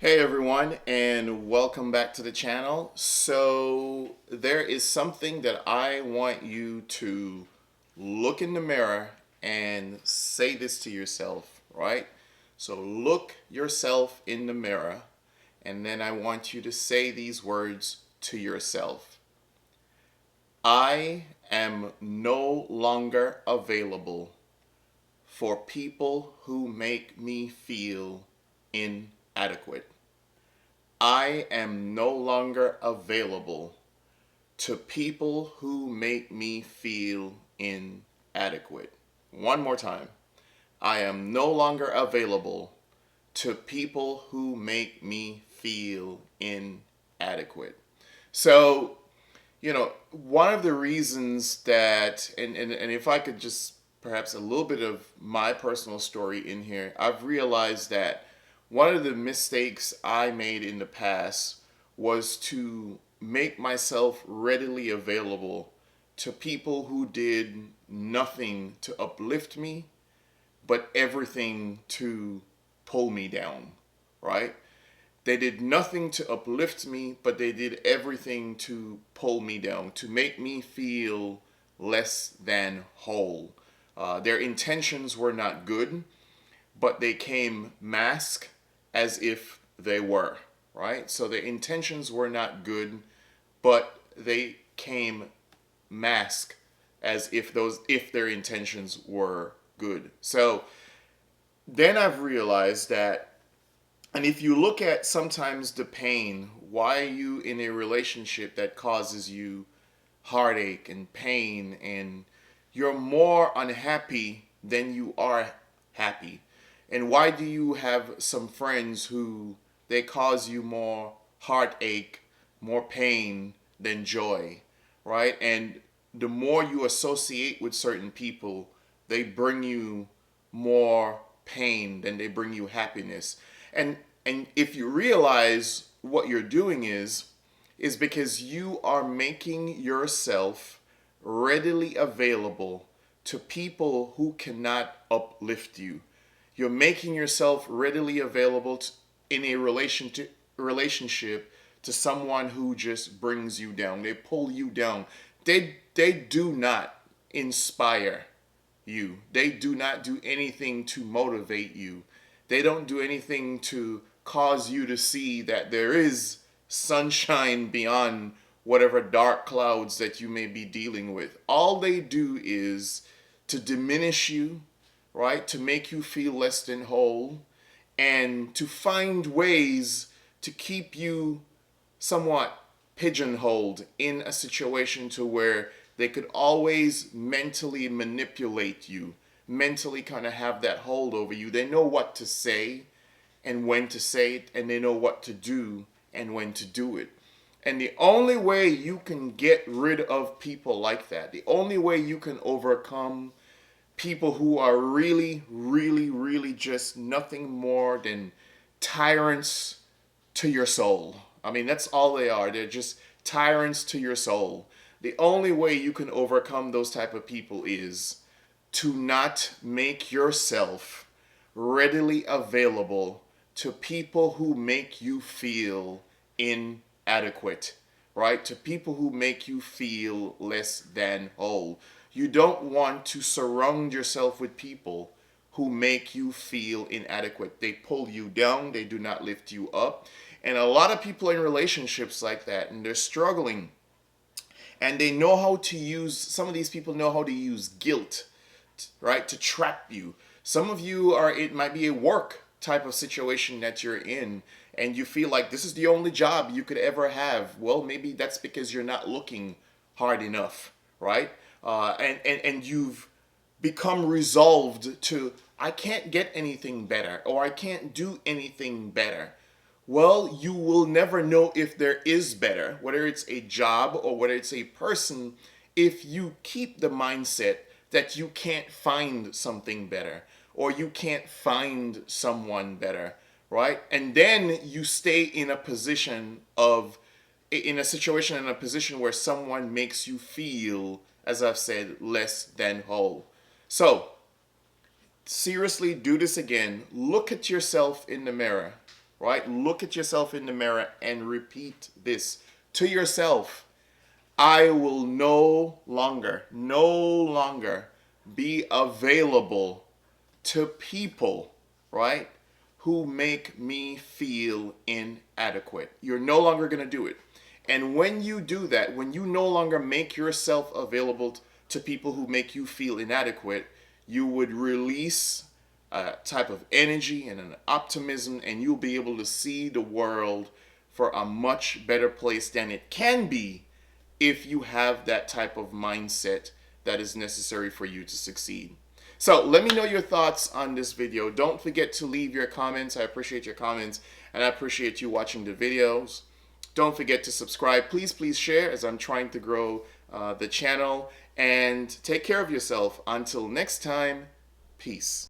Hey everyone, and welcome back to the channel. So, there is something that I want you to look in the mirror and say this to yourself, right? So, look yourself in the mirror, and then I want you to say these words to yourself. I am no longer available for people who make me feel inadequate. I am no longer available to people who make me feel inadequate. One more time. I am no longer available to people who make me feel inadequate. So, one of the reasons that, and if I could just perhaps a little bit of my personal story in here, I've realized that one of the mistakes I made in the past was to make myself readily available to people who did nothing to uplift me, but everything to pull me down, right? They did nothing to uplift me, but they did everything to pull me down, to make me feel less than whole. Their intentions were not good, but they came masked as if they were, right? So their intentions were not good, but they came masked as if their intentions were good. So then I've realized that, and if you look at sometimes the pain, why are you in a relationship that causes you heartache and pain, and you're more unhappy than you are happy? And why do you have some friends who they cause you more heartache, more pain than joy, right? And the more you associate with certain people, they bring you more pain than they bring you happiness. And if you realize what you're doing is because you are making yourself readily available to people who cannot uplift you. You're making yourself readily available in a relationship to someone who just brings you down. They pull you down. They do not inspire you. They do not do anything to motivate you. They don't do anything to cause you to see that there is sunshine beyond whatever dark clouds that you may be dealing with. All they do is to diminish you, right? To make you feel less than whole, and to find ways to keep you somewhat pigeonholed in a situation to where they could always mentally manipulate you, mentally kind of have that hold over you. They know what to say and when to say it, and they know what to do and when to do it. And the only way you can get rid of people like that, the only way you can overcome people who are really, really, really just nothing more than tyrants to your soul. I mean, that's all they are. They're just tyrants to your soul. The only way you can overcome those type of people is to not make yourself readily available to people who make you feel inadequate, right? To people who make you feel less than whole. You don't want to surround yourself with people who make you feel inadequate. They pull you down, they do not lift you up. And a lot of people in relationships like that, and they're struggling. And they know how to use, some of these people know how to use guilt, right, to trap you. Some of you are, it might be a work type of situation that you're in, and you feel like this is the only job you could ever have. Well, maybe that's because you're not looking hard enough, right? And you've become resolved to, I can't get anything better, or I can't do anything better. Well, you will never know if there is better, whether it's a job or whether it's a person, if you keep the mindset that you can't find something better or you can't find someone better, right? And then you stay in a position of, in a situation, in a position where someone makes you feel, as I've said, less than whole. So, seriously, do this again. Look at yourself in the mirror, right? Look at yourself in the mirror and repeat this to yourself. I will no longer be available to people, right, who make me feel inadequate. You're no longer going to do it. And when you do that, when you no longer make yourself available to people who make you feel inadequate, you would release a type of energy and an optimism, and you'll be able to see the world for a much better place than it can be if you have that type of mindset that is necessary for you to succeed. So let me know your thoughts on this video. Don't forget to leave your comments. I appreciate your comments, and I appreciate you watching the videos. Don't forget to subscribe. Please share, as I'm trying to grow the channel. And take care of yourself. Until next time, peace.